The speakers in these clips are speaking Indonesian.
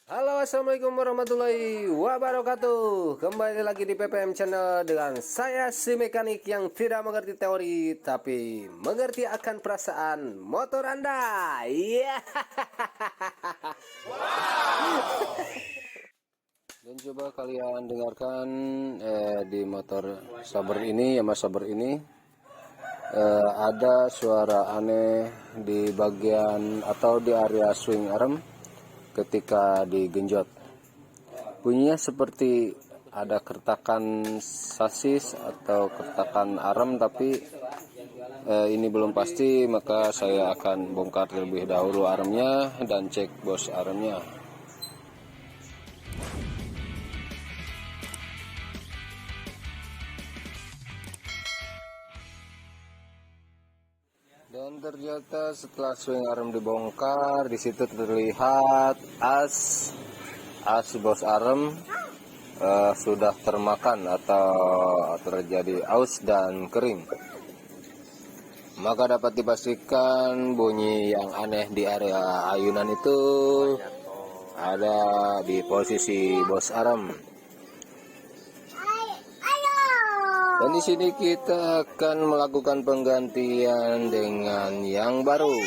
Halo, assalamualaikum warahmatullahi wabarakatuh. Kembali lagi di PPM Channel dengan saya, si mekanik yang tidak mengerti teori tapi mengerti akan perasaan motor Anda. Iya. Dan coba kalian dengarkan di motor Saber ini, Yamaha Saber ini ada suara aneh di bagian atau di area swing arm ketika digenjot. Bunyinya seperti ada kertakan sasis atau kertakan arm, tapi ini belum pasti, maka saya akan bongkar terlebih dahulu armnya dan cek bos armnya. Dan ternyata setelah swing arm dibongkar, di situ terlihat as bos arm sudah termakan atau terjadi aus dan kering. Maka dapat dipastikan bunyi yang aneh di area ayunan itu ada di posisi bos arm. Dan di sini kita akan melakukan penggantian dengan yang baru.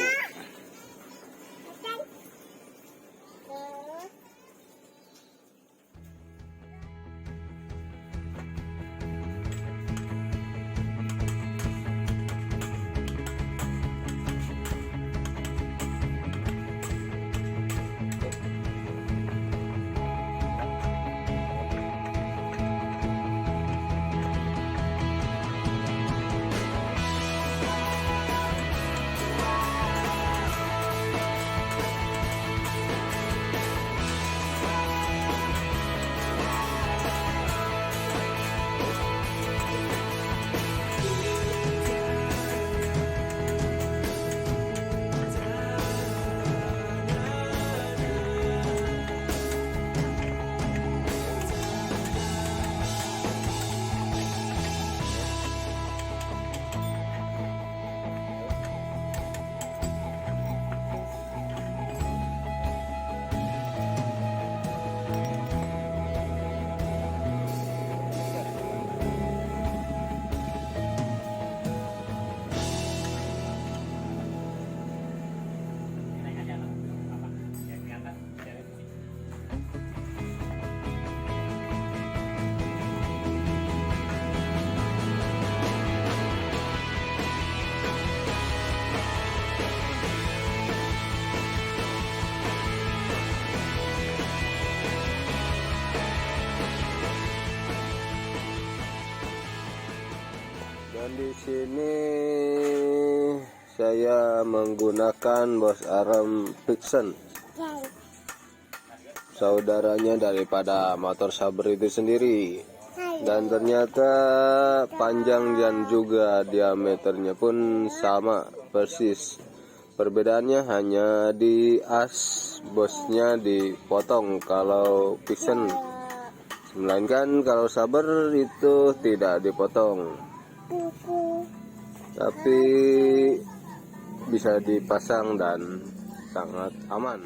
Dan di sini saya menggunakan bos arm Vixen, saudaranya daripada motor Saber itu sendiri. Dan ternyata panjang dan juga diameternya pun sama persis. Perbedaannya hanya di as bosnya dipotong kalau Vixen, melainkan kalau Saber itu tidak dipotong, tapi bisa dipasang dan sangat aman.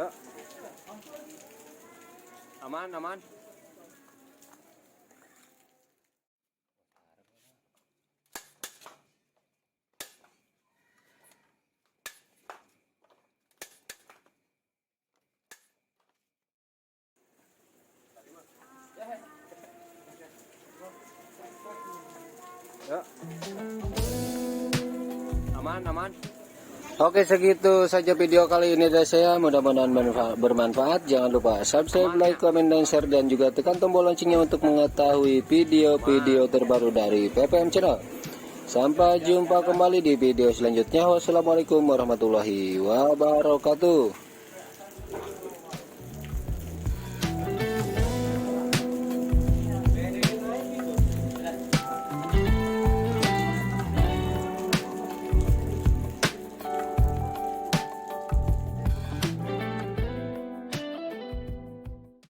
Ya. Aman, aman. Ya. Aman, aman. Oke, segitu saja video kali ini dari saya. Mudah-mudahan bermanfaat. Jangan lupa subscribe, like, komen, dan share, dan juga tekan tombol loncengnya untuk mengetahui video-video terbaru dari PPM Channel. Sampai jumpa kembali di video selanjutnya. Wassalamualaikum warahmatullahi wabarakatuh.